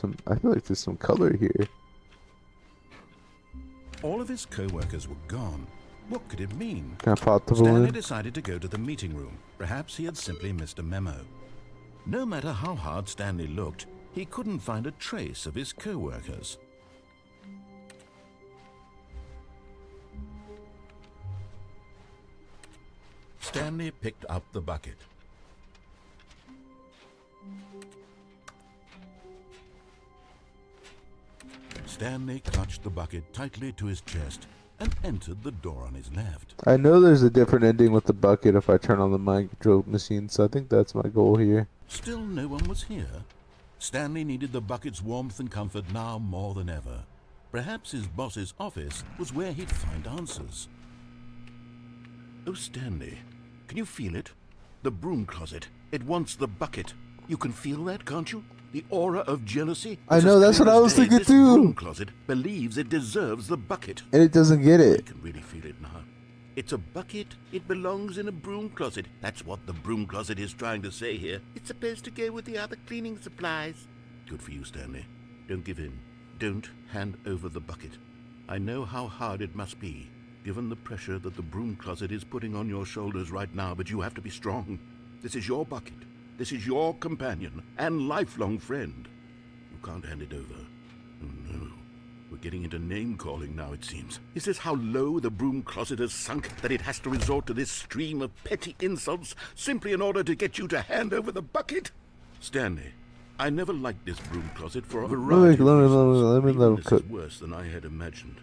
some. I feel like there's some color here. All of his co-workers were gone. What could it mean? Can I pop the Stanley balloon? decided to go to the meeting room. Perhaps he had simply missed a memo. No matter how hard Stanley looked, he couldn't find a trace of his co-workers. Stanley picked up the bucket. Stanley clutched the bucket tightly to his chest and entered the door on his left. I know there's a different ending with the bucket if I turn on the micro machine, so I think that's my goal here. Still no one was here. Stanley needed the bucket's warmth and comfort now more than ever. Perhaps his boss's office was where he'd find answers. Oh, Stanley, can you feel it? The broom closet. It wants the bucket. You can feel that, can't you? The aura of jealousy. I know, that's what I was thinking this too. Broom closet believes it deserves the bucket. And it doesn't get I it. can really feel it now. It's a bucket. It belongs in a broom closet. That's what the broom closet is trying to say here. It's supposed to go with the other cleaning supplies. Good for you, Stanley. Don't give in. Don't hand over the bucket. I know how hard it must be, given the pressure that the broom closet is putting on your shoulders right now, but you have to be strong. This is your bucket. This is your companion and lifelong friend. You can't hand it over. Oh, no. We're getting into name-calling now, it seems. Is this how low the broom closet has sunk, that it has to resort to this stream of petty insults simply in order to get you to hand over the bucket? Stanley, I never liked this broom closet for a variety of reasons. This is worse than I had imagined.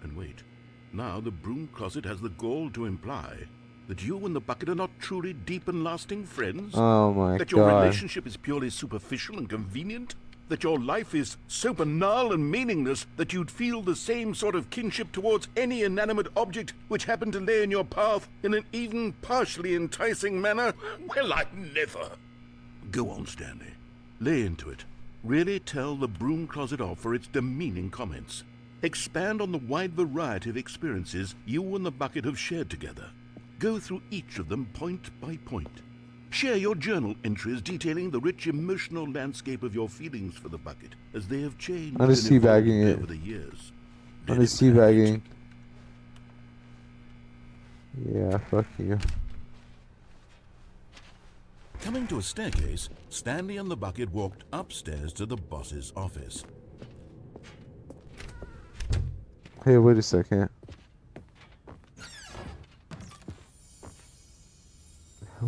And wait, now the broom closet has the gall to imply that you and the bucket are not truly deep and lasting friends? Oh my god. That your relationship is purely superficial and convenient? That your life is so banal and meaningless that you'd feel the same sort of kinship towards any inanimate object which happened to lay in your path in an even partially enticing manner? Well, I never. Go on, Stanley. Lay into it. Really tell the broom closet off for its demeaning comments. Expand on the wide variety of experiences you and the bucket have shared together. Go through each of them point by point. Share your journal entries detailing the rich emotional landscape of your feelings for the bucket as they have changed I'm just teabagging it. over the years. I'm just teabagging. Yeah, fuck you. Coming to a staircase, Stanley and the bucket walked upstairs to the boss's office. Hey, wait a second.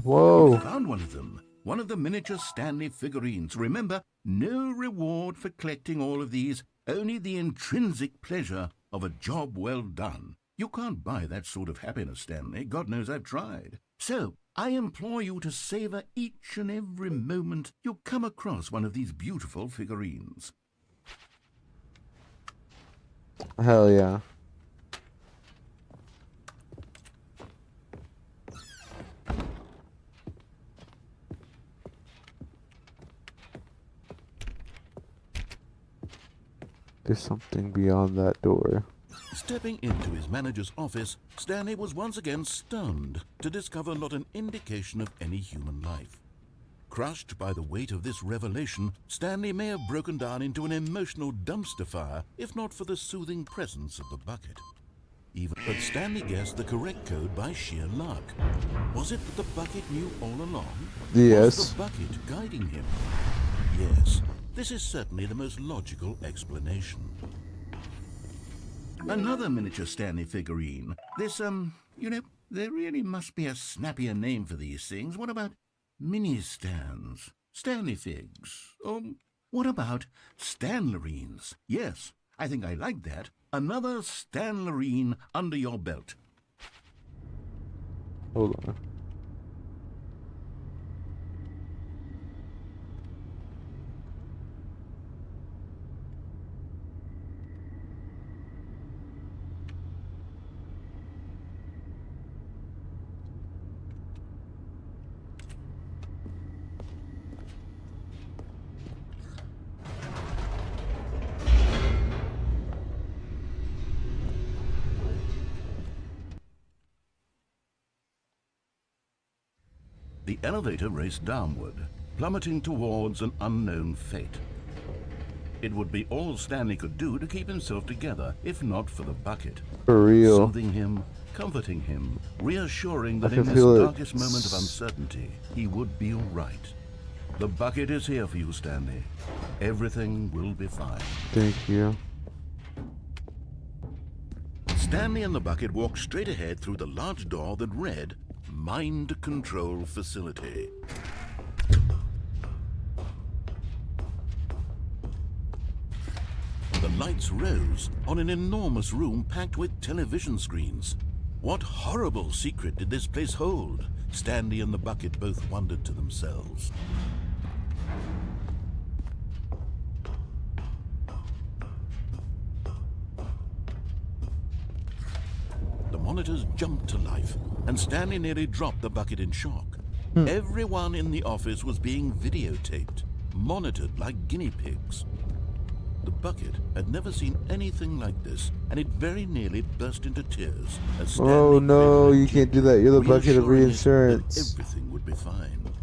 Whoa. Found one of them. One of the miniature Stanley figurines. Remember, no reward for collecting all of these, only the intrinsic pleasure of a job well done. You can't buy that sort of happiness, Stanley. God knows I've tried. So, I implore you to savor each and every moment you come across one of these beautiful figurines. Hell yeah. There's something beyond that door. Stepping into his manager's office, Stanley was once again stunned to discover not an indication of any human life. Crushed by the weight of this revelation, Stanley may have broken down into an emotional dumpster fire if not for the soothing presence of the bucket. But Stanley guessed the correct code by sheer luck. Was it that the bucket knew all along? Yes. Was the bucket guiding him? Yes. This is certainly the most logical explanation. Another miniature Stanley figurine. This, there really must be a snappier name for these things. What about mini-stands? Stanley figs? What about Stanlerines? Yes, I think I like that. Another Stanlerine under your belt. Hold on. The elevator raced downward, plummeting towards an unknown fate. It would be all Stanley could do to keep himself together, if not for the bucket. For real. Soothing him, comforting him, reassuring that I in can this feel it. darkest moment of uncertainty, he would be all right. The bucket is here for you, Stanley. Everything will be fine. Thank you. Stanley and the bucket walked straight ahead through the large door that read, Mind Control Facility. The lights rose on an enormous room packed with television screens. What horrible secret did this place hold? Stanley and the bucket both wondered to themselves. The monitors jumped to life, and Stanley nearly dropped the bucket in shock. Everyone in the office was being videotaped, monitored like guinea pigs. The bucket had never seen anything like this, and it very nearly burst into tears as Stanley Oh no, quivered you can't do that. You're the bucket of reassuring it reinsurance. that everything would be fine.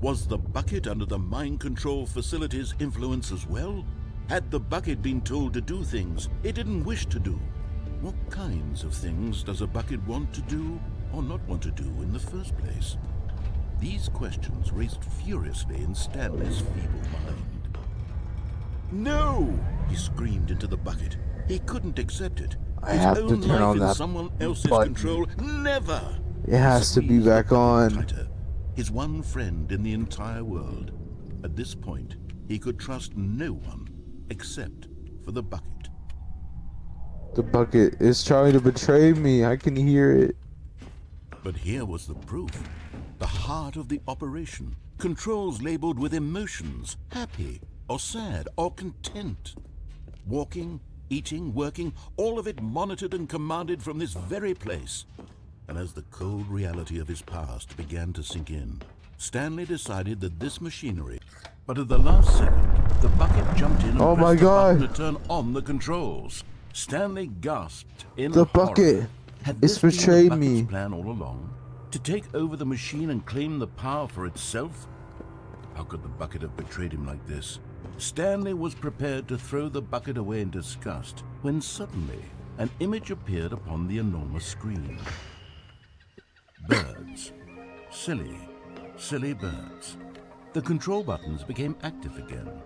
Was the bucket under the mind control facility's influence as well? Had the bucket been told to do things it didn't wish to do? What kinds of things does a bucket want to do or not want to do in the first place? These questions raced furiously in Stanley's feeble mind. No! He screamed into the bucket. He couldn't accept it. I His have to own turn life on in that someone else's button. control. Never! It has to be Squeezed the back bucket on. tighter. His one friend in the entire world. At this point, he could trust no one except for the bucket. The bucket is trying to betray me. I can hear it. But here was the proof. The heart of the operation. Controls labeled with emotions, happy or sad or content. Walking, eating, working, all of it monitored and commanded from this very place. And as the cold reality of his past began to sink in, Stanley decided that this machinery... But at the last second, the bucket jumped in and Oh my pressed the button God. to turn on the controls. Stanley gasped in The horror. bucket. Had It's this been the betrayed bucket's me. plan all along? To take over the machine and claim the power for itself? How could the bucket have betrayed him like this? Stanley was prepared to throw the bucket away in disgust when suddenly an image appeared upon the enormous screen. Birds. Silly, silly birds. The control buttons became active again.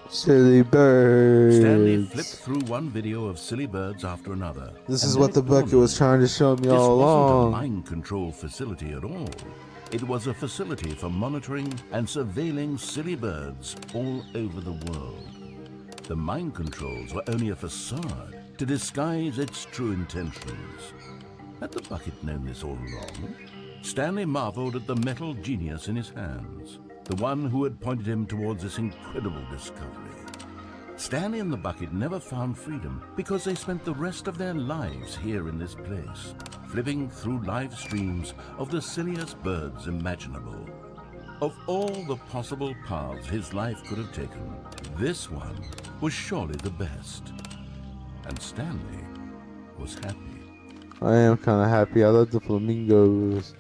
Silly birds. Stanley flipped through one video of silly birds after another. This and is then what it the dawned bucket on was him. trying to show me This all wasn't a along. mind control facility at all. It was a facility for monitoring and surveilling silly birds all over the world. The mind controls were only a facade to disguise its true intentions. Had the bucket known this all along? Stanley marveled at the metal genius in his hands, the one who had pointed him towards this incredible discovery. Stanley and the bucket never found freedom because they spent the rest of their lives here in this place, flipping through live streams of the silliest birds imaginable. Of all the possible paths his life could have taken, this one was surely the best. And Stanley was happy. I am kind of happy. I love the flamingos.